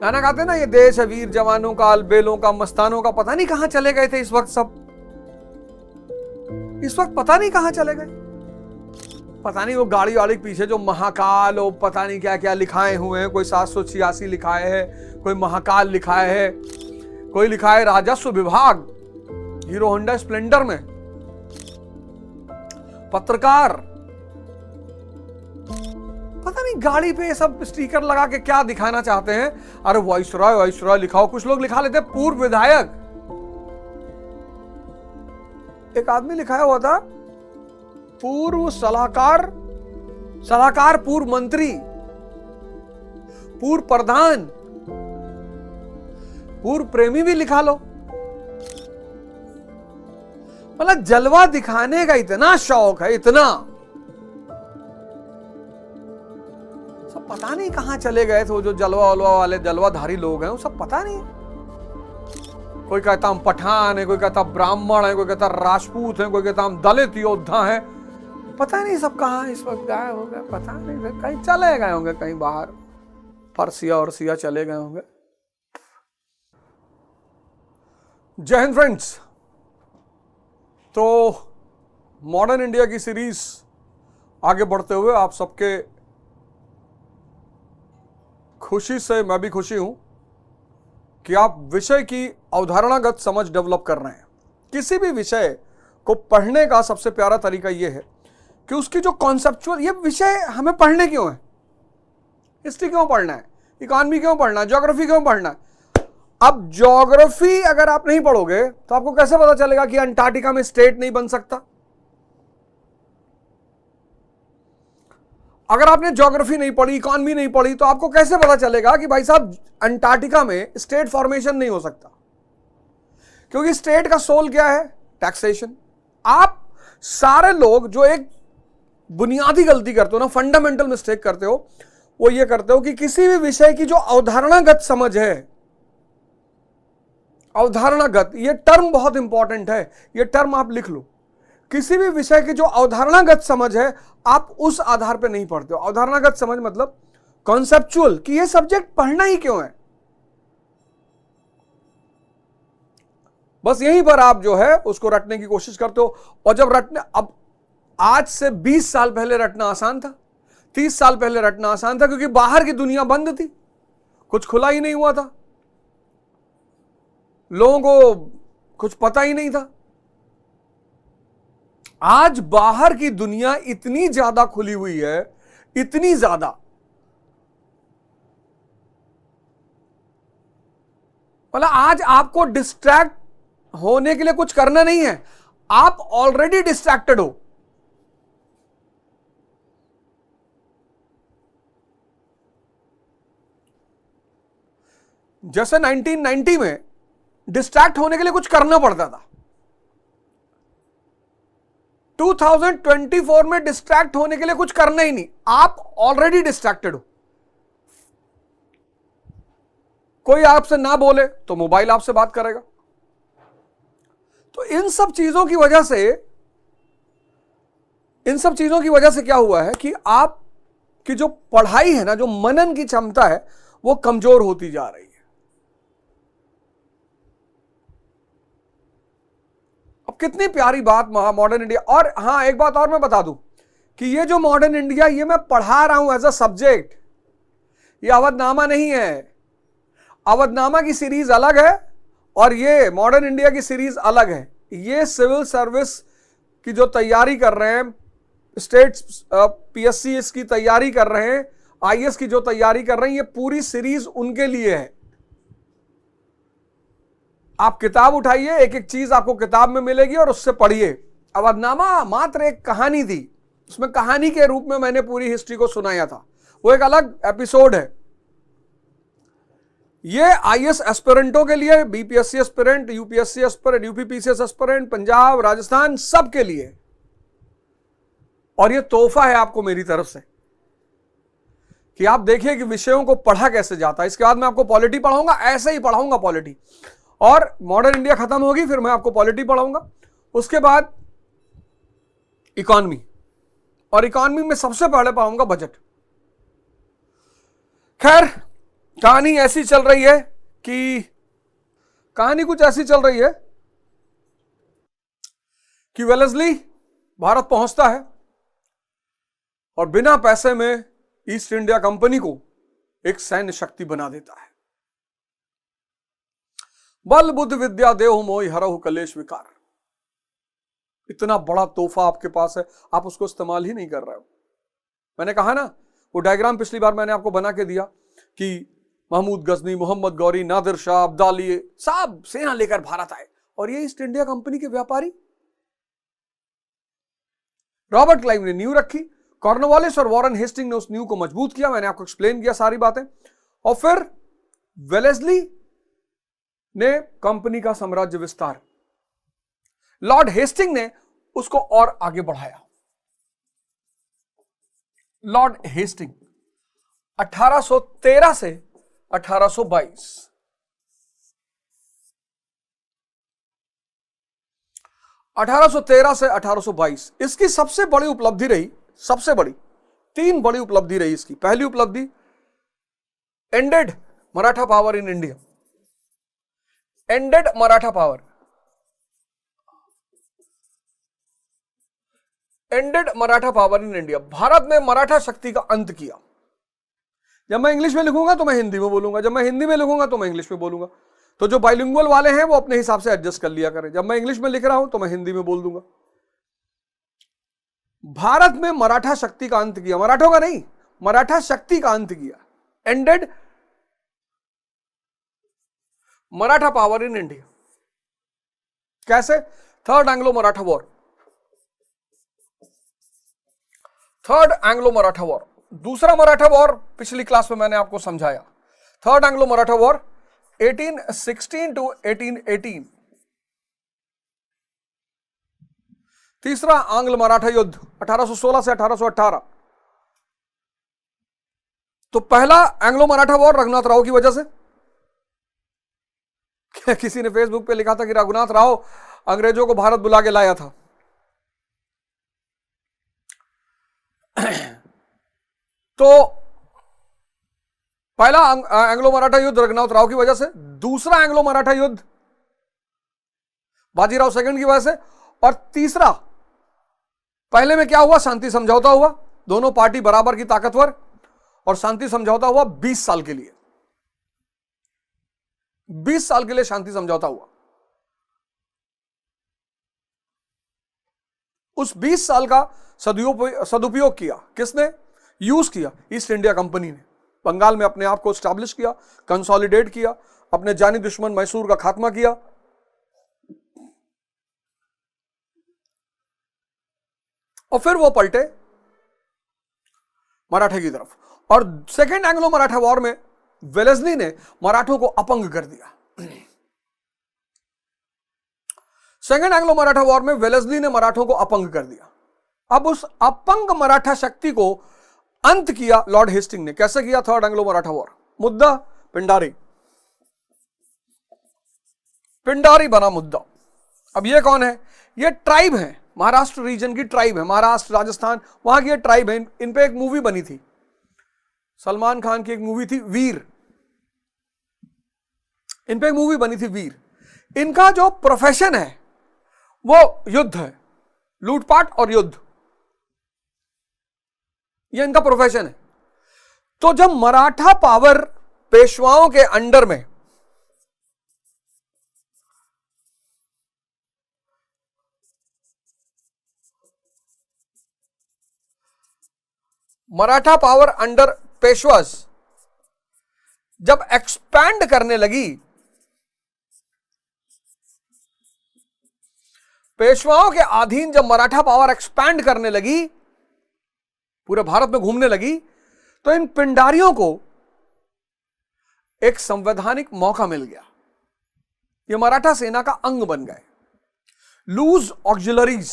गाना गाते हैं ना, ये देश है वीर जवानों का, अलबेलों का, मस्तानों का, पता नहीं कहां चले गए थे इस वक्त सब। इस वक्त पता नहीं कहां चले गए। पता नहीं वो गाड़ी वाली के पीछे जो महाकाल और पता नहीं क्या क्या लिखाए हुए हैं, कोई 786 लिखाए है, कोई महाकाल लिखाए है, कोई लिखा है राजस्व विभाग हीरो होंडा स्प्लेंडर में। पत्रकार, पता नहीं गाड़ी पे ये सब स्टिकर लगा के क्या दिखाना चाहते हैं। अरे वाइसरॉय लिखाओ। कुछ लोग लिखा लेते पूर्व विधायक। एक आदमी लिखाया हुआ था पूर्व सलाहकार, पूर्व मंत्री, पूर्व प्रधान, पूर्व प्रेमी भी लिखा लो। मतलब जलवा दिखाने का इतना शौक है, इतना। सब पता नहीं कहां चले गए थे वो जो जलवा वाले जलवाधारी लोग हैं, वो सब पता नहीं। कोई कहता हम पठान है, कोई कहता ब्राह्मण है, कोई कहता राजपूत है, कोई कहता हम दलित योद्धा है। पता नहीं सब कहां इस वक्त गायब हो गए। पता नहीं, कहीं चले गए होंगे, कहीं बाहर फरसिया और सिया चले गए होंगे। जय हिंद फ्रेंड्स। तो मॉडर्न इंडिया की सीरीज आगे बढ़ते हुए आप सबके खुशी से मैं भी खुशी हूं कि आप विषय की अवधारणागत समझ डेवलप कर रहे हैं। किसी भी विषय को पढ़ने का सबसे प्यारा तरीका यह है कि उसकी जो कॉन्सेप्चुअल, ये विषय हमें पढ़ने क्यों है, हिस्ट्री क्यों पढ़ना है, इकोनॉमी क्यों पढ़ना है, ज्योग्राफी क्यों पढ़ना है। अब ज्योग्राफी अगर आप नहीं पढ़ोगे तो आपको कैसे पता चलेगा कि अंटार्कटिका में स्टेट नहीं बन सकता। अगर आपने ज्योग्राफी नहीं पढ़ी, इकोनॉमी नहीं पढ़ी, तो आपको कैसे पता चलेगा कि भाई साहब अंटार्कटिका में स्टेट फॉर्मेशन नहीं हो सकता। क्योंकि स्टेट का सोल क्या है, टैक्सेशन। आप सारे लोग जो एक बुनियादी गलती करते हो ना, फंडामेंटल मिस्टेक करते हो, वो ये करते हो कि किसी भी विषय की जो अवधारणागत समझ है, अवधारणागत, ये टर्म बहुत इंपॉर्टेंट है, ये टर्म आप लिख लो। किसी भी विषय की जो अवधारणागत समझ है, आप उस आधार पर नहीं पढ़ते हो। अवधारणागत समझ मतलब कॉन्सेप्चुअल, कि ये सब्जेक्ट पढ़ना ही क्यों है। बस यहीं पर आप जो है उसको रटने की कोशिश करते हो। और जब रटने, अब आज से 20 साल पहले रटना आसान था, 30 साल पहले रटना आसान था, क्योंकि बाहर की दुनिया बंद थी, कुछ खुला ही नहीं हुआ था, लोगों को कुछ पता ही नहीं था। आज बाहर की दुनिया इतनी ज्यादा खुली हुई है, इतनी ज्यादा, मतलब आज आपको डिस्ट्रैक्ट होने के लिए कुछ करना नहीं है, आप ऑलरेडी डिस्ट्रैक्टेड हो। जैसे 1990 में डिस्ट्रैक्ट होने के लिए कुछ करना पड़ता था, 2024 में डिस्ट्रैक्ट होने के लिए कुछ करना ही नहीं, आप ऑलरेडी डिस्ट्रैक्टेड हो। कोई आपसे ना बोले तो मोबाइल आपसे बात करेगा। तो इन सब चीजों की वजह से क्या हुआ है कि आप की जो पढ़ाई है ना, जो मनन की क्षमता है, वो कमजोर होती जा रही है। अब कितनी प्यारी बात मॉडर्न इंडिया। और हां, एक बात और मैं बता दूं कि ये जो मॉडर्न इंडिया, ये मैं पढ़ा रहा हूं एज अ सब्जेक्ट, ये अवधनामा नहीं है। अवधनामा की सीरीज अलग है और ये मॉडर्न इंडिया की सीरीज अलग है। ये सिविल सर्विस की जो तैयारी कर रहे हैं, स्टेट पीएससी की तैयारी कर रहे हैं, आईएएस की जो तैयारी कर रहे हैं, ये पूरी सीरीज उनके लिए है। आप किताब उठाइए, एक एक चीज आपको किताब में मिलेगी और उससे पढ़िए। अवधनामा मात्र एक कहानी थी, उसमें कहानी के रूप में मैंने पूरी हिस्ट्री को सुनाया था, वो एक अलग एपिसोड है। ये आईएएस एस्पिरेंटों के लिए, BPSC aspirant, UPSC aspirant, UPPCS aspirant, Punjab, Rajasthan, सबके लिए। और ये तोहफा है आपको मेरी तरफ से कि आप देखिए कि विषयों को पढ़ा कैसे जाता है। इसके बाद मैं आपको पॉलिटी पढ़ाऊंगा, ऐसे ही पढ़ाऊंगा पॉलिटी, और मॉडर्न इंडिया खत्म होगी, फिर मैं आपको पॉलिटी पढ़ाऊंगा। उसके बाद इकोनॉमी, और इकोनॉमी में सबसे पहले पढ़ाऊंगा बजट। खैर, कहानी ऐसी चल रही है कि कहानी कुछ ऐसी चल रही है कि वेलेस्ली भारत पहुंचता है और बिना पैसे में ईस्ट इंडिया कंपनी को एक सैन्य शक्ति बना देता है। बल बुद्ध विद्या देहु मोहि हरहु कलेश विकार। इतना बड़ा तोहफा आपके पास है, आप उसको इस्तेमाल ही नहीं कर रहे हो। मैंने कहा ना, वो डायग्राम पिछली बार मैंने आपको बना के दिया कि महमूद गजनी, मोहम्मद गौरी, नादिर शाह, अब्दाली सब सेना लेकर भारत आए और ये ईस्ट इंडिया कंपनी के व्यापारी। रॉबर्ट क्लाइव ने नींव रखी, कॉर्नवालिस और वॉरेन हेस्टिंग ने उस नींव को मजबूत किया। मैंने आपको एक्सप्लेन किया सारी बातें। और फिर वेलेस्ली ने कंपनी का साम्राज्य विस्तार, लॉर्ड हेस्टिंग ने उसको और आगे बढ़ाया। लॉर्ड हेस्टिंग 1813 से 1822, 1813 से 1822 इसकी सबसे बड़ी उपलब्धि रही। सबसे बड़ी 3 बड़ी उपलब्धि रही इसकी। पहली उपलब्धि, ended Maratha power in India. Ended Maratha power, ended Maratha power in India. Bharat में मराठा शक्ति का अंत किया। जब मैं इंग्लिश में लिखूंगा तो मैं हिंदी में बोलूंगा, जब मैं हिंदी में लिखूंगा तो मैं इंग्लिश में बोलूंगा। तो जो बाइलिंगुअल वाले हैं वो अपने हिसाब से एडजस्ट कर लिया करें। जब मैं इंग्लिश में लिख रहा हूं तो मैं हिंदी में बोल दूंगा। भारत में मराठा शक्ति का अंत किया, मराठों का नहीं, मराठा शक्ति का अंत किया। Ended Maratha power in India. कैसे? Third Anglo Maratha war, third Anglo Maratha war. दूसरा मराठा वॉर पिछली क्लास में मैंने आपको समझाया। Third Anglo Maratha war 1816 to 1818। तीसरा आंग्ल मराठा युद्ध 1816 से 1818। तो पहला एंग्लो मराठा वॉर रघुनाथ राव की वजह से। किसी ने फेसबुक पे लिखा था कि रघुनाथ राव अंग्रेजों को भारत बुला के लाया था। तो पहला एंग्लो मराठा युद्ध रघुनाथ राव की वजह से, दूसरा एंग्लो मराठा युद्ध बाजीराव सेकंड की वजह से, और तीसरा, पहले में क्या हुआ? शांति समझौता हुआ, दोनों पार्टी बराबर की ताकतवर, और शांति समझौता हुआ 20 साल के लिए। 20 साल के लिए शांति समझौता हुआ। उस 20 साल का सदुपयोग किया किसने? यूज किया ईस्ट इंडिया कंपनी ने। बंगाल में अपने आप को स्टैब्लिश किया, कंसोलिडेट किया, अपने जानी दुश्मन मैसूर का खात्मा किया। और फिर वो पलटे मराठे की तरफ। और सेकेंड एंग्लो मराठा वॉर में वेलेस्ली ने मराठों को अपंग कर दिया। सेकेंड एंग्लो मराठा वॉर में वेलेस्ली ने मराठों को अपंग कर दिया। अब उस अपंग मराठा शक्ति को अंत किया लॉर्ड हेस्टिंग ने। कैसे किया? Third Anglo Maratha war. मुद्दा पिंडारी, पिंडारी बना मुद्दा। अब ये कौन है? ये ट्राइब है, महाराष्ट्र रीजन की ट्राइब है, महाराष्ट्र राजस्थान वहां की ये ट्राइब है। इन पे एक मूवी बनी थी, सलमान खान की एक मूवी थी वीर। इन पे एक मूवी बनी थी वीर। इनका जो प्रोफेशन है वो युद्ध है, लूटपाट और युद्ध, ये इनका प्रोफेशन है। तो जब मराठा पावर पेशवाओं के अंडर में मराठा पावर अंडर पेशवास जब एक्सपैंड करने लगी, पेशवाओं के अधीन जब मराठा पावर एक्सपैंड करने लगी, पूरे भारत में घूमने लगी, तो इन पिंडारियों को एक संवैधानिक मौका मिल गया। ये मराठा सेना का अंग बन गए। Loose auxiliaries.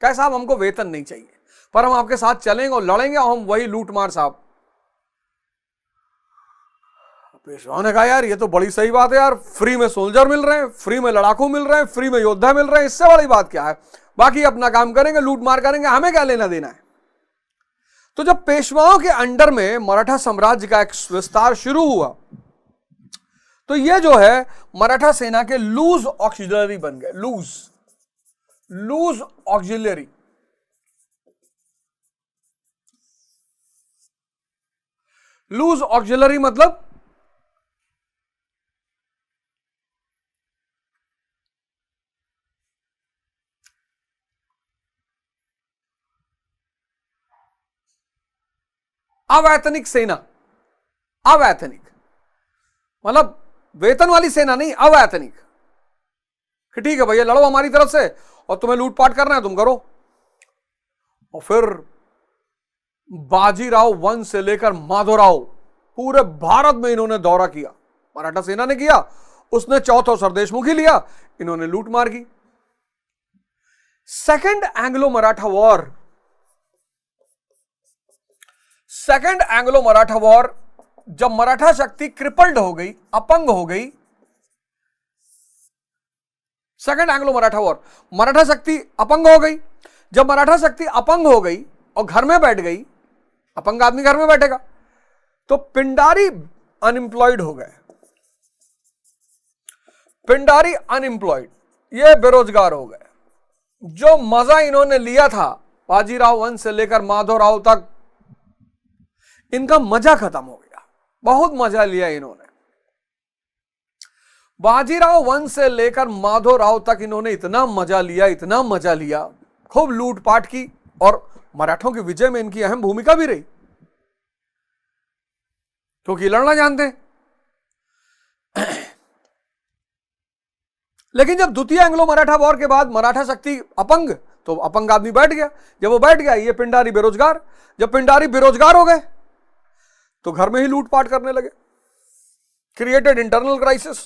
कैसा? साहब हमको वेतन नहीं चाहिए, पर हम आपके साथ चलेंगे और लड़ेंगे और हम वही लूटमार साहब। पेशवाओं ने कहा यार ये तो बड़ी सही बात है यार, फ्री में सोल्जर मिल रहे हैं, फ्री में लड़ाकू मिल रहे हैं, फ्री में योद्धा मिल रहे हैं, इससे बड़ी बात क्या है? बाकी अपना काम करेंगे, लूट मार करेंगे, हमें क्या लेना देना है। तो जब पेशवाओं के अंडर में मराठा साम्राज्य का एक विस्तार शुरू हुआ तो ये जो है मराठा सेना के लूज ऑक्सिलरी बन गए। लूज ऑक्सिलरी, लूज ऑक्सिलरी मतलब अवैतनिक सेना। अवैतनिक मतलब वेतन वाली सेना नहीं, अवैतनिक कि ठीक है भैया लड़ो हमारी तरफ से और तुम्हें लूटपाट करना है तुम करो। और फिर बाजीराव वंश से लेकर माधोराव पूरे भारत में इन्होंने दौरा किया। मराठा सेना ने किया, उसने चौथा सरदेशमुखी लिया, इन्होंने लूट मार की। Second Anglo Maratha war, second Anglo Maratha war जब मराठा शक्ति क्रिपल्ड हो गई, अपंग हो गई, second Anglo Maratha war, Maratha शक्ति अपंग हो गई। जब मराठा शक्ति अपंग हो गई और घर में बैठ गई, अपंग आदमी घर में बैठेगा, तो पिंडारी अनएम्प्लॉयड हो गए। पिंडारी अनएम्प्लॉयड, ये बेरोजगार हो गए। जो मजा इन्होंने लिया था बाजीराव वंश से लेकर माधोराव तक, इनका मजा खत्म हो गया। बहुत मजा लिया इन्होंने, बाजीराव वंश से लेकर माधोराव तक इन्होंने इतना मजा लिया, इतना मजा लिया, खूब लूटपाट की और मराठों की विजय में इनकी अहम भूमिका भी रही क्योंकि लड़ना जानते हैं। लेकिन जब द्वितीय एंग्लो मराठा वॉर के बाद मराठा शक्ति अपंग, तो अपंग आदमी बैठ गया। जब वो बैठ गया, ये पिंडारी बेरोजगार। जब पिंडारी बेरोजगार हो गए तो घर में ही लूटपाट करने लगे। क्रिएटेड इंटरनल क्राइसिस,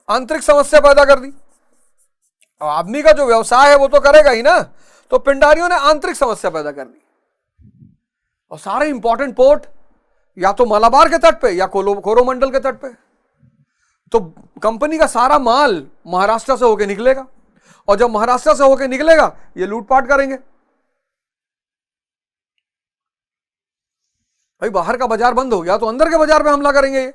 आंतरिक समस्या पैदा कर दी। आदमी का जो व्यवसाय है वो तो करेगा ही ना, तो पिंडारियों ने आंतरिक समस्या पैदा कर दी और सारे इंपॉर्टेंट पोर्ट या तो मलाबार के तट पे या कोरोमंडल के तट पे, तो कंपनी का सारा माल महाराष्ट्र से होकर निकलेगा और जब महाराष्ट्र से होकर निकलेगा ये लूटपाट करेंगे। भाई बाहर का बाजार बंद हो गया तो अंदर के बाजार पे हमला करेंगे। ये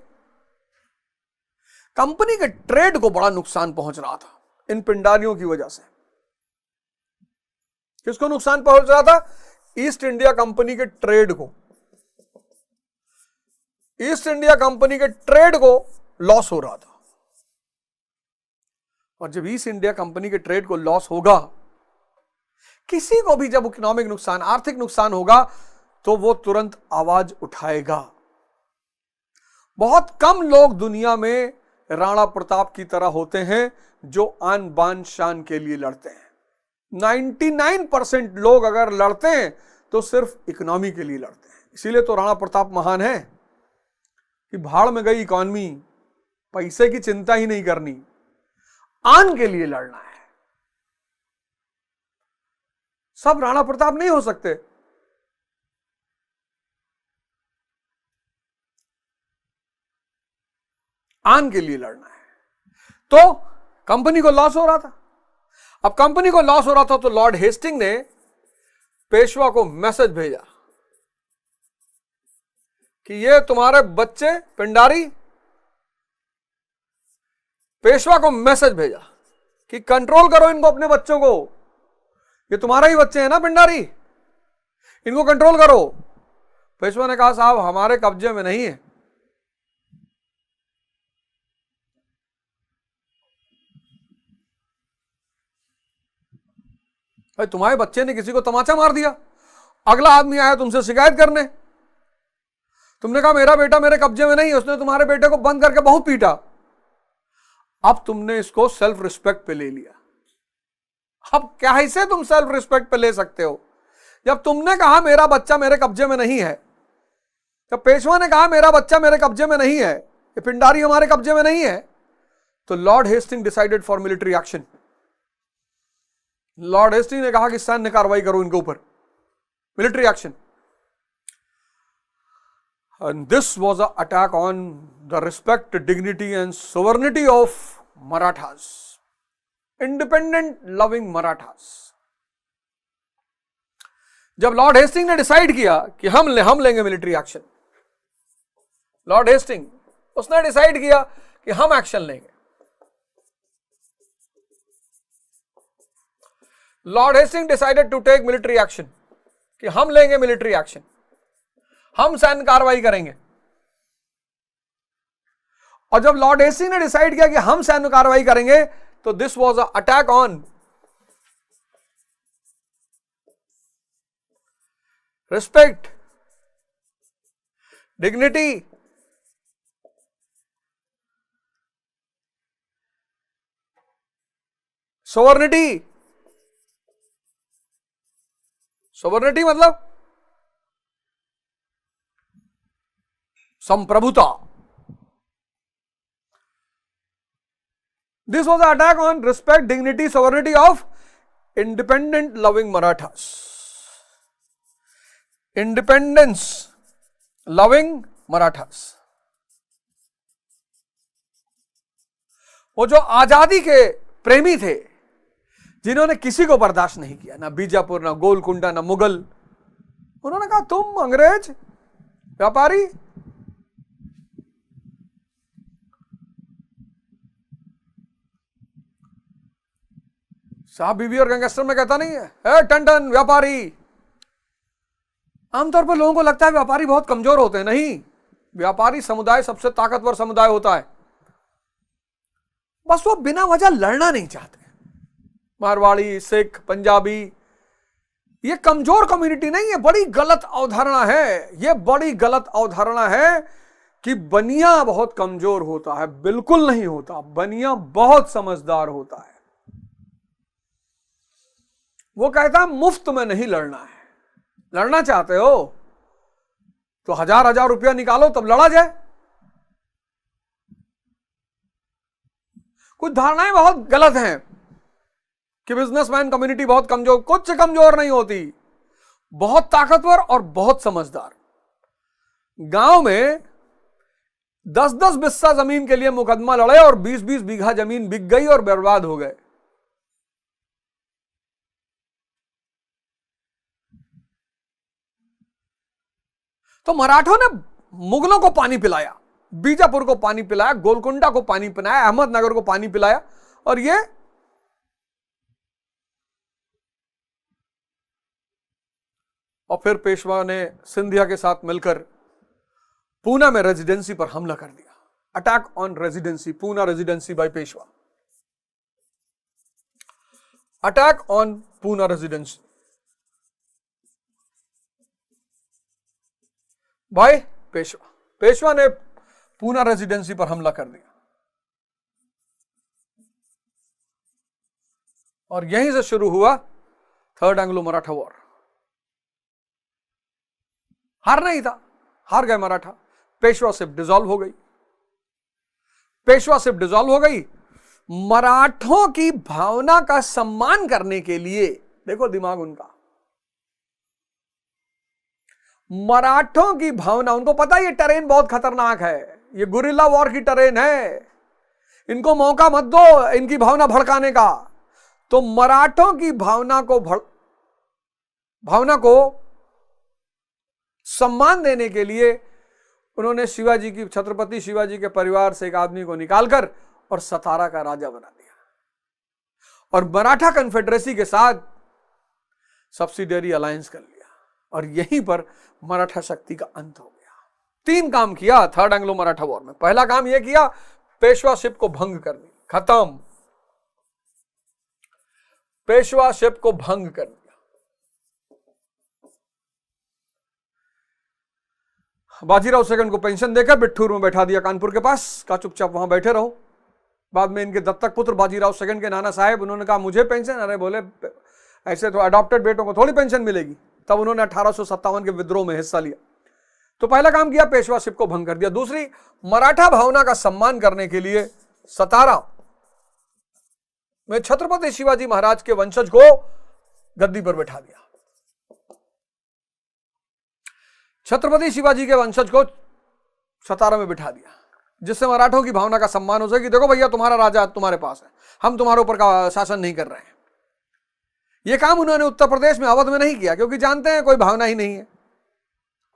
कंपनी के ट्रेड को बड़ा नुकसान पहुंच रहा था इन पिंडारियों की वजह से। किसको नुकसान पहुंच रहा था? ईस्ट इंडिया कंपनी के ट्रेड को। ईस्ट इंडिया कंपनी के ट्रेड को लॉस हो रहा था और जब ईस्ट इंडिया कंपनी के ट्रेड को लॉस होगा, किसी को भी जब इकोनॉमिक नुकसान, आर्थिक नुकसान होगा तो वो तुरंत आवाज उठाएगा। बहुत कम लोग दुनिया में राणा प्रताप की तरह होते हैं जो आन बान शान के लिए लड़ते हैं। 99% लोग अगर लड़ते हैं तो सिर्फ इकोनॉमी के लिए लड़ते हैं। इसीलिए तो राणा प्रताप महान है कि भाड़ में गई इकोनॉमी, पैसे की चिंता ही नहीं करनी, आन के लिए लड़ना है। सब राणा प्रताप नहीं हो सकते। आन के लिए लड़ना है। तो कंपनी को लॉस हो रहा था। अब कंपनी को लॉस हो रहा था तो लॉर्ड हेस्टिंग ने पेशवा को मैसेज भेजा कि ये तुम्हारे बच्चे पिंडारी, पेशवा को मैसेज भेजा कि कंट्रोल करो इनको, अपने बच्चों को। ये तुम्हारे ही बच्चे हैं ना पिंडारी, इनको कंट्रोल करो। पेशवा ने कहा साहब हमारे कब्जे में नहीं है। भाई तुम्हारे बच्चे ने किसी को तमाचा मार दिया, अगला आदमी आया तुमसे शिकायत करने, तुमने कहा मेरा बेटा मेरे कब्जे में नहीं है, उसने तुम्हारे बेटे को बंद करके बहुत पीटा। अब तुमने इसको सेल्फ रिस्पेक्ट पे ले लिया। अब कैसे तुम सेल्फ रिस्पेक्ट पे ले सकते हो? जब तुमने कहा मेरा बच्चा मेरे कब्जे में नहीं है, जब पेशवा ने कहा मेरा बच्चा मेरे कब्जे में नहीं है, ये पिंडारी हमारे कब्जे में नहीं है, तो Lord Hasting decided for military action. Lord Hasting ने कहा कि सैन्य कार्रवाई करो इनके ऊपर, military action. And this was an attack on the respect, dignity and sovereignty of Marathas, independent loving Marathas. जब लॉर्ड हेस्टिंग ने डिसाइड किया कि हम लेंगे मिलिट्री एक्शन, लॉर्ड हेस्टिंग उसने डिसाइड किया कि हम एक्शन लेंगे। Lord Hasting decided to take military action, कि हम लेंगे मिलिट्री एक्शन, हम सैन्य कार्रवाई करेंगे। और जब लॉर्ड हेस्टिंग ने डिसाइड किया कि हम सैन्य कार्रवाई करेंगे, तो this was a attack on respect, dignity, sovereignty. Sovereignty मतलब संप्रभुता। This was an attack on respect, dignity, sovereignty of independent loving Marathas. Independence loving Marathas. वो जो आजादी के प्रेमी थे, जिन्होंने किसी को बर्दाश्त नहीं किया, ना बीजापुर, ना गोलकुंडा, ना मुगल, उन्होंने कहा तुम अंग्रेज व्यापारी, साहब बीबी और गैंगस्टर में कहता नहीं है टन टन व्यापारी। आमतौर पर लोगों को लगता है व्यापारी बहुत कमजोर होते हैं, नहीं, व्यापारी समुदाय सबसे ताकतवर समुदाय होता है, बस वो बिना वजह लड़ना नहीं चाहते। मारवाड़ी, सिख, पंजाबी, ये कमजोर कम्युनिटी नहीं है, बड़ी गलत अवधारणा है, ये बड़ी गलत अवधारणा है कि बनिया बहुत कमजोर होता है, बिल्कुल नहीं होता, बनिया बहुत समझदार होता है। वो कहता है मुफ्त में नहीं लड़ना है, लड़ना चाहते हो तो हजार हजार रुपया निकालो तब लड़ा जाए। कुछ धारणाएं बहुत गलत हैं कि बिजनेसमैन कम्युनिटी बहुत कमजोर, कुछ कमजोर नहीं होती, बहुत ताकतवर और बहुत समझदार। गांव में 10-10 बिस्सा जमीन के लिए मुकदमा लड़े और 20-20 बीघा जमीन बिक गई और बर्बाद हो गए। तो मराठों ने मुगलों को पानी पिलाया, बीजापुर को पानी पिलाया, गोलकुंडा को पानी पिलाया, अहमदनगर को पानी पिलाया, और ये और फिर पेशवा ने सिंधिया के साथ मिलकर पूना में रेजिडेंसी पर हमला कर दिया। Attack on residency, Poona residency by Peshwa. Attack on Poona residency by Peshwa. Peshwa ने पूना रेजिडेंसी पर हमला कर दिया और यहीं से शुरू हुआ थर्ड एंग्लो मराठा वॉर। हारना ही था, हार गए मराठा, पेशवाशिप डिसॉल्व हो गई। पेशवाशिप डिसॉल्व हो गई। मराठों की भावना का सम्मान करने के लिए, देखो दिमाग उनका, मराठों की भावना, उनको पता ये टेरेन बहुत खतरनाक है, ये गुरिल्ला वॉर की टेरेन है, इनको मौका मत दो इनकी भावना भड़काने का। तो मराठों की भावना को सम्मान देने के लिए उन्होंने शिवाजी की, छत्रपति शिवाजी के परिवार से एक आदमी को निकालकर और सतारा का राजा बना दिया और मराठा कन्फेडरेसी के साथ सब्सिडियरी अलायंस कर लिया और यहीं पर मराठा शक्ति का अंत हो गया। 3 काम किया थर्ड एंग्लो मराठा वॉर में। पहला काम यह किया, पेशवाशिप को भंग कर दी, खत्म, पेशवाशिप को भंग कर दिया। बाजीराव सेकंड को पेंशन देकर बिट्ठूर में बैठा दिया कानपुर के पास, कहा चुपचाप वहां बैठे रहो। बाद में इनके दत्तक पुत्र बाजीराव सेकंड के नाना साहेब, उन्होंने कहा मुझे पेंशन, अरे बोले ऐसे तो अडॉप्टेड बेटों को थोड़ी पेंशन मिलेगी। तब उन्होंने 1857 के विद्रोह में हिस्सा लिया। तो पहला काम किया, पेशवाशिप को भंग कर दिया। दूसरी, मराठा भावना का सम्मान करने के लिए सतारा में छत्रपति शिवाजी महाराज के वंशज को गद्दी पर बैठा दिया। छत्रपति शिवाजी के वंशज को सतारा में बिठा दिया, जिससे मराठों की भावना का सम्मान हो सके कि देखो भैया तुम्हारा राजा तुम्हारे पास है, हम तुम्हारे ऊपर का शासन नहीं कर रहे हैं। यह काम उन्होंने उत्तर प्रदेश में अवध में नहीं किया, क्योंकि जानते हैं कोई भावना ही नहीं है,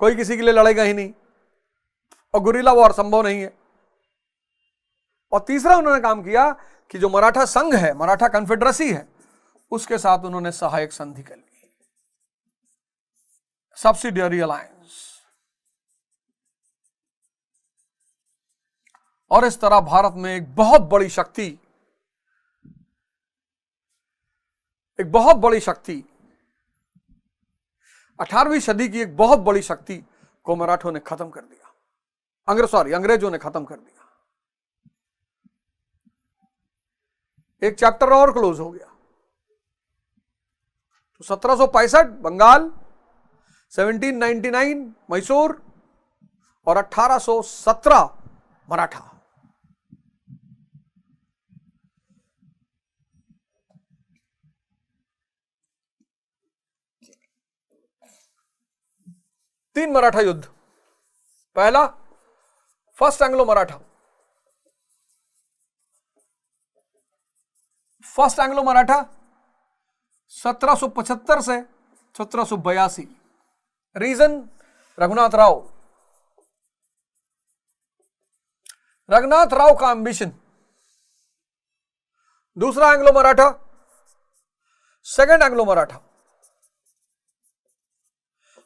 कोई किसी के लिए लड़ेगा ही नहीं, और गुरिल्ला वॉर संभव नहीं है। और तीसरा उन्होंने काम किया कि जो मराठा संघ है, मराठा कन्फेडरेसी है, उसके साथ उन्होंने सहायक संधि कर ली, सब्सिडियरी अलायंस। और इस तरह भारत में एक बहुत बड़ी शक्ति, एक बहुत बड़ी शक्ति, 18वीं सदी की एक बहुत बड़ी शक्ति को मराठों ने खत्म कर दिया, अंग्रेजों ने खत्म कर दिया। एक चैप्टर और क्लोज हो गया। तो 1765 बंगाल, 1799 मैसूर और 1817 मराठा। तीन मराठा युद्ध। पहला first Anglo Maratha. First Anglo Maratha 1775 से 1782। रीजन रघुनाथ राव। रघुनाथ राव का एंबिशन। दूसरा Anglo Maratha, second Anglo Maratha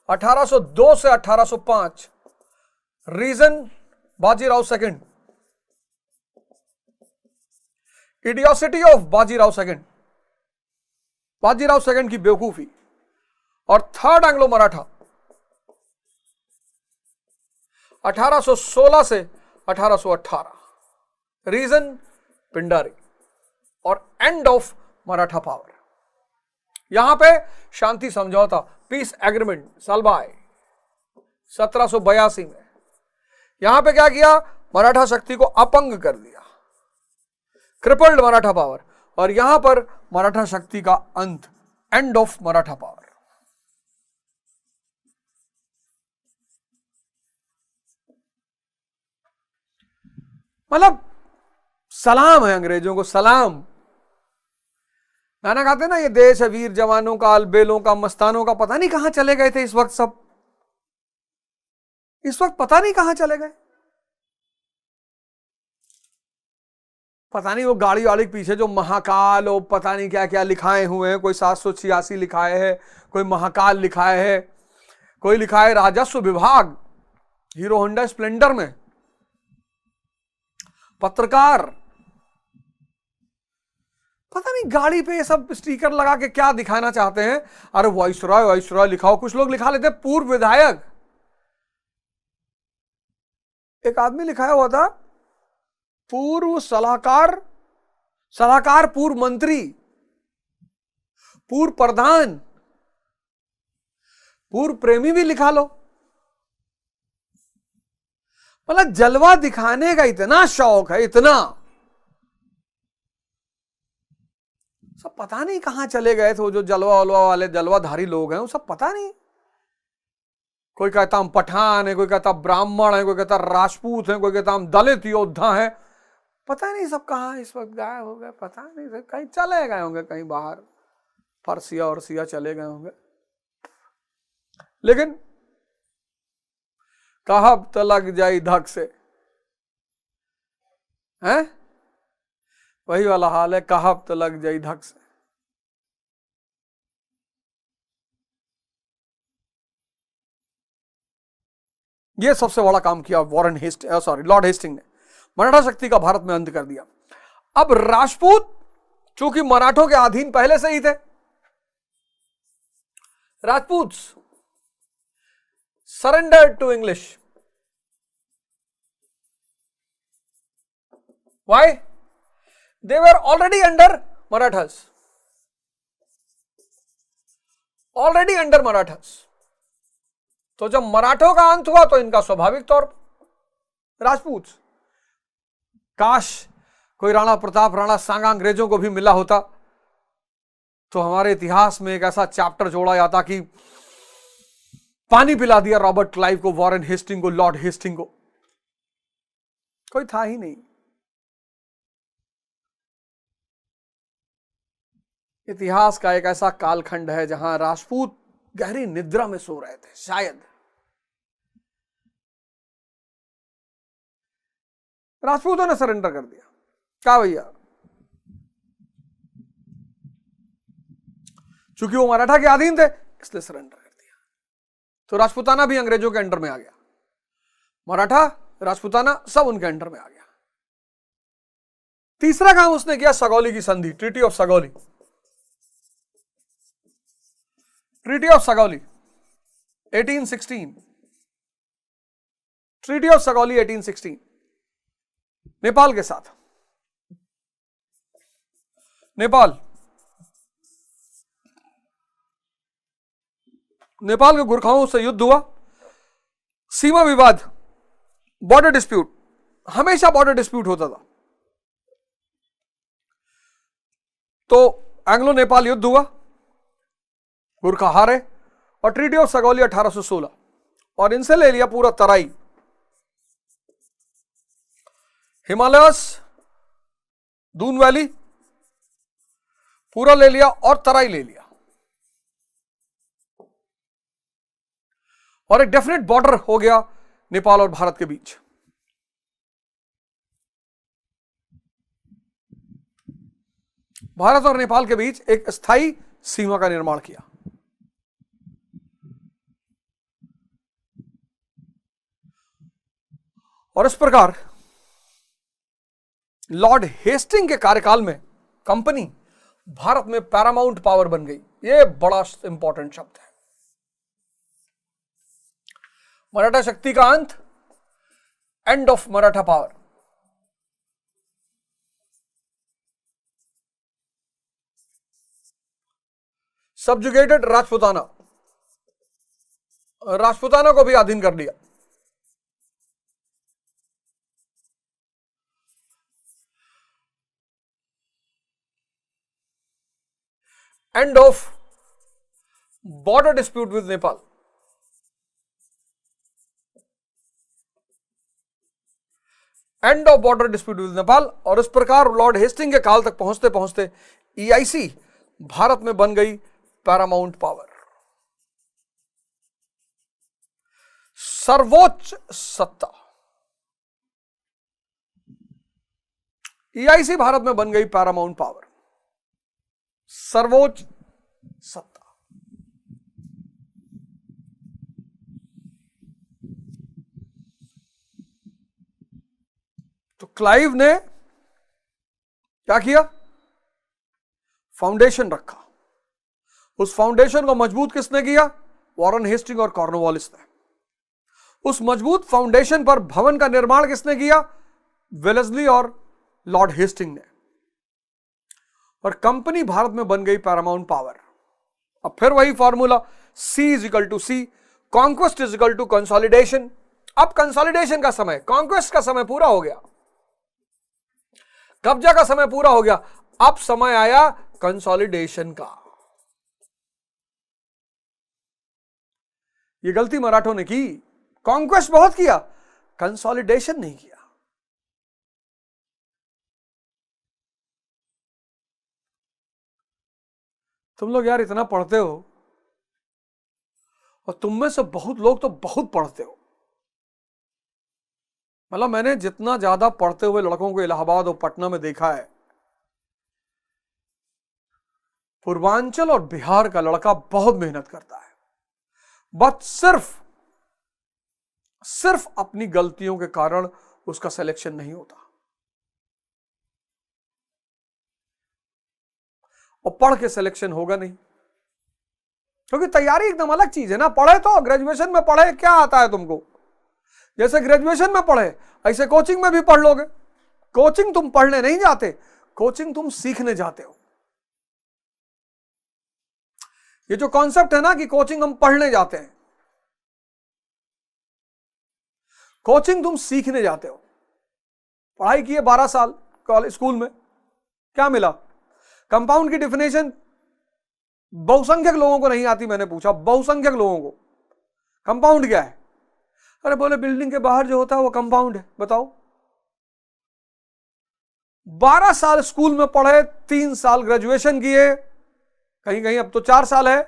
1802 से 1805। Reason Bajirao second. Idiocy of Bajirao second, Bajirao second की बेवकूफी। और थर्ड एंग्लो मराठा 1816 से 1818। रीजन पिंडारी और एंड ऑफ मराठा पावर। यहां पे शांति समझौता, पीस एग्रीमेंट, सलबाई 1782 में। यहां पे क्या किया, मराठा शक्ति को अपंग कर दिया, क्रिपल्ड मराठा पावर। और यहां पर मराठा शक्ति का अंत, एंड ऑफ मराठा पावर। मतलब सलाम है अंग्रेजों को, सलाम। गाना गाते ना, ये देश है वीर जवानों का, अलबेलों का, मस्तानों का। पता नहीं कहां चले गए थे इस वक्त सब, इस वक्त पता नहीं कहां चले गए। पता नहीं वो गाड़ी वाली के पीछे जो महाकाल और पता नहीं क्या क्या लिखाए हुए हैं, कोई 786 लिखाए है, कोई महाकाल लिखाए है, कोई लिखा है राजस्व विभाग हीरो होंडा स्प्लेंडर में। पत्रकार, पता नहीं गाड़ी पे ये सब स्टिकर लगा के क्या दिखाना चाहते हैं। अरे वाइसरॉय वाइसरॉय लिखाओ। कुछ लोग लिखा लेते पूर्व विधायक। एक आदमी लिखाया हुआ था पूर्व सलाहकार, सलाहकार पूर्व मंत्री, पूर्व प्रधान, पूर्व प्रेमी भी लिखा लो। मतलब जलवा दिखाने का इतना शौक है, इतना। सब पता नहीं कहां चले गए थे वो जो जलवा वलवा वाले जलवाधारी लोग हैं, वो सब पता नहीं। कोई कहता हम पठान है, कोई कहता ब्राह्मण है, कोई कहता राजपूत है, कोई कहता हम दलित योद्धा है। पता नहीं सब कहां इस वक्त गायब हो गए। पता नहीं, सब कहीं चले गए होंगे, कहीं बाहर फरसिया और सिया चले गए होंगे। लेकिन कहब तो लग जाई धक से, हैं? वही वाला हाल है, कहब तो लग जाई धक से। यह सबसे बड़ा काम किया लॉर्ड हेस्टिंग ने। मराठा शक्ति का भारत में अंत कर दिया। अब राजपूत चूंकि मराठों के अधीन पहले से ही थे, Rajput surrendered to English. Why? They were already under Marathas, already under Marathas. तो जब मराठों का अंत हुआ तो इनका स्वाभाविक तौर पर राजपूत। काश कोई राणा प्रताप, राणा सांगा अंग्रेजों को भी मिला होता तो हमारे इतिहास में एक ऐसा चैप्टर जोड़ा जाता कि पानी पिला दिया रॉबर्ट क्लाइव को, वॉरेन हेस्टिंग को, लॉर्ड हेस्टिंग को। कोई था ही नहीं। इतिहास का एक ऐसा कालखंड है जहां राजपूत गहरी निद्रा में सो रहे थे। शायद राजपूतों ने सरेंडर कर दिया, कहा भैया चूंकि वो मराठा के अधीन थे इसलिए सरेंडर कर दिया। तो राजपूताना भी अंग्रेजों के अंडर में आ गया, मराठा राजपूताना सब उनके अंडर में आ गया। तीसरा काम उसने किया सगौली की संधि, treaty of Sugauli. Treaty of Sugauli 1816, treaty of Sugauli 1816 Nepal के साथ। नेपाल के गुरखाओं से युद्ध हुआ, सीमा विवाद, बॉर्डर डिस्प्यूट, हमेशा बॉर्डर डिस्प्यूट होता था। तो एंग्लो नेपाल युद्ध हुआ, गुरखा हारे और ट्रीटी ऑफ सगौली 1816 और इनसे ले लिया पूरा तराई, हिमालयस, दून वैली पूरा ले लिया और तराई ले लिया और एक डेफिनेट बॉर्डर हो गया नेपाल और भारत के बीच। भारत और नेपाल के बीच एक स्थायी सीमा का निर्माण किया। और इस प्रकार लॉर्ड हेस्टिंग के कार्यकाल में कंपनी भारत में पैरामाउंट पावर बन गई। यह बड़ा इंपॉर्टेंट शब्द है। मराठा शक्ति का अंत, end of Maratha power. सबजुगेटेड Rajputana, Rajputana को भी अधीन कर लिया। End of border dispute with Nepal. End of border dispute with Nepal. और इस प्रकार लॉर्ड हेस्टिंग के काल तक पहुंचते पहुंचते ईआईसी भारत में बन गई पैरामाउंट पावर, सर्वोच्च सत्ता। ईआईसी भारत में बन गई पैरामाउंट पावर, सर्वोच्च सत्ता। तो क्लाइव ने क्या किया? फाउंडेशन रखा। उस फाउंडेशन को मजबूत किसने किया? वॉरेन हेस्टिंग और कॉर्नवालिस ने। उस मजबूत फाउंडेशन पर भवन का निर्माण किसने किया? वेलेस्ली और लॉर्ड हेस्टिंग ने। और कंपनी भारत में बन गई पैरामाउंट पावर। अब फिर वही formula, C is equal to C, conquest is equal to consolidation. अब कंसोलिडेशन का समय, कॉन्क्वेस्ट का समय पूरा हो गया, कब्जा का समय पूरा हो गया, अब समय आया कंसोलिडेशन का। ये गलती मराठों ने की, कॉन्क्वेस्ट बहुत किया, कंसोलिडेशन नहीं किया। तुम लोग यार इतना पढ़ते हो, और तुम में से बहुत लोग तो बहुत पढ़ते हो। मतलब मैंने जितना ज्यादा पढ़ते हुए लड़कों को इलाहाबाद और पटना में देखा है, पूर्वांचल और बिहार का लड़का बहुत मेहनत करता है, बस सिर्फ अपनी गलतियों के कारण उसका सिलेक्शन नहीं होता। और पढ़ के सिलेक्शन होगा नहीं, क्योंकि तैयारी एकदम अलग चीज है ना। पढ़े तो ग्रेजुएशन में पढ़े, क्या आता है तुमको? जैसे ग्रेजुएशन में पढ़े ऐसे कोचिंग में भी पढ़ लोगे। कोचिंग तुम पढ़ने नहीं जाते, कोचिंग तुम सीखने जाते हो। ये जो कॉन्सेप्ट है ना कि कोचिंग हम पढ़ने जाते हैं, कोचिंग तुम सीखने जाते हो। पढ़ाई किए 12 साल कॉलेज स्कूल में, क्या मिला? कंपाउंड की डिफिनेशन बहुसंख्यक लोगों को नहीं आती। मैंने पूछा बहुसंख्यक लोगों को कंपाउंड क्या है? अरे बोले बिल्डिंग के बाहर जो होता है वो कंपाउंड है। बताओ, 12 साल स्कूल में पढ़े, 3 साल ग्रेजुएशन किए, कहीं कहीं अब तो 4 साल है।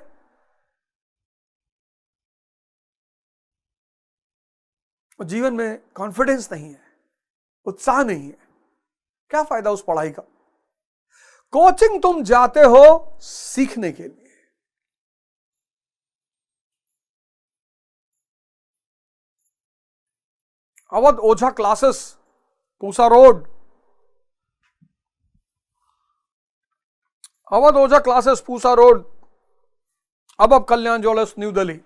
जीवन में कॉन्फिडेंस नहीं है, उत्साह नहीं है, क्या फायदा उस पढ़ाई का। कोचिंग तुम जाते हो सीखने के लिए। अवध ओझा क्लासेस, पूसा रोड, अवध ओझा क्लासेस, पूसा रोड, अब कल्याण ज्वेलर्स, न्यू दिल्ली।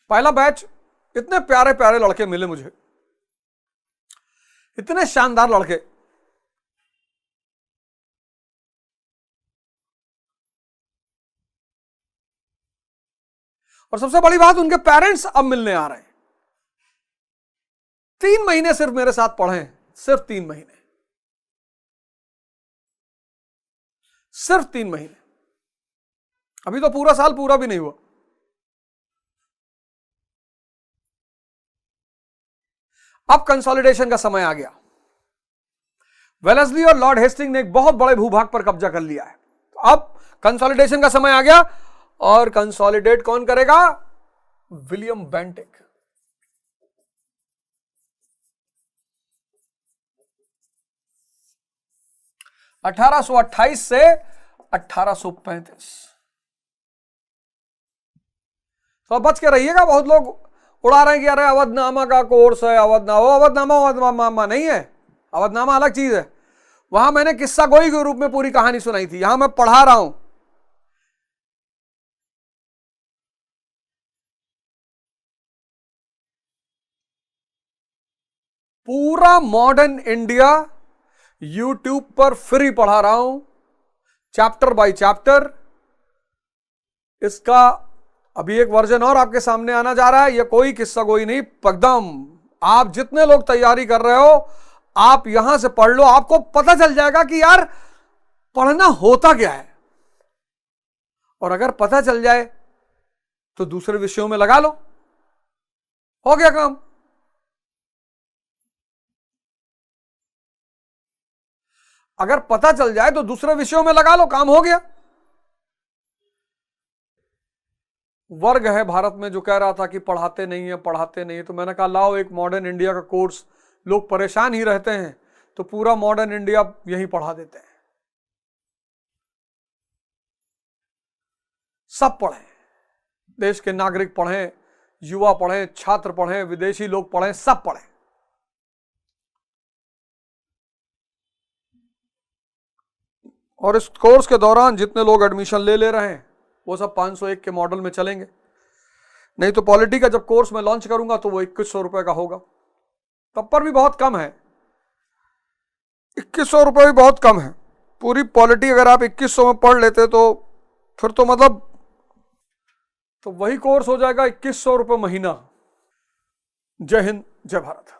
पहला बैच, इतने प्यारे प्यारे लड़के मिले मुझे, इतने शानदार लड़के। और सबसे बड़ी बात, उनके पेरेंट्स अब मिलने आ रहे हैं। 3 महीने सिर्फ मेरे साथ पढ़े, सिर्फ 3 महीने, सिर्फ 3 महीने, अभी तो पूरा साल पूरा भी नहीं हुआ। अब कंसोलिडेशन का समय आ गया। वेलेस्ली और लॉर्ड हेस्टिंग ने एक बहुत बड़े भूभाग पर कब्जा कर लिया है। अब कंसोलिडेशन का समय आ गया, और कंसोलिडेट कौन करेगा? William Bentinck. (1828 से 1835). तो बच के रहिएगा, बहुत लोग उड़ा रहे हैं कि अरे अवधनामा का कोर्स है, अवधनामा नहीं है। अवधनामा अलग चीज है। वहां मैंने किस्सा गोई के रूप में पूरी कहानी सुनाई थी, यहां मैं पढ़ा रहा हूं। पूरा मॉडर्न इंडिया यूट्यूब पर फ्री पढ़ा रहा हूं, चैप्टर बाय चैप्टर। इसका अभी एक वर्जन और आपके सामने आना जा रहा है। यह कोई किस्सा गोई नहीं, एकदम आप जितने लोग तैयारी कर रहे हो, आप यहां से पढ़ लो, आपको पता चल जाएगा कि यार पढ़ना होता क्या है। और अगर पता चल जाए तो दूसरे विषयों में लगा लो, हो गया काम। अगर पता चल जाए तो दूसरे विषयों में लगा लो, काम हो गया। वर्ग है भारत में जो कह रहा था कि पढ़ाते नहीं है, पढ़ाते नहीं है, तो मैंने कहा लाओ एक मॉडर्न इंडिया का कोर्स, लोग परेशान ही रहते हैं तो पूरा मॉडर्न इंडिया यही पढ़ा देते हैं। सब पढ़ें, देश के नागरिक पढ़ें, युवा पढ़ें, छात्र पढ़ें, विदेशी लोग पढ़ें, सब पढ़ें। और इस कोर्स के दौरान जितने लोग एडमिशन ले रहे हैं वो सब 501 के मॉडल में चलेंगे। नहीं तो पॉलिटी का जब कोर्स मैं लॉन्च करूंगा तो वो 2100 रुपए का होगा, तब पर भी बहुत कम है। 2100 रुपए भी बहुत कम है। पूरी पॉलिटी अगर आप 2100 में पढ़ लेते तो फिर तो मतलब तो वही कोर्स हो जाएगा 2100 रुपए महीना। जय हिंद, जय भारत।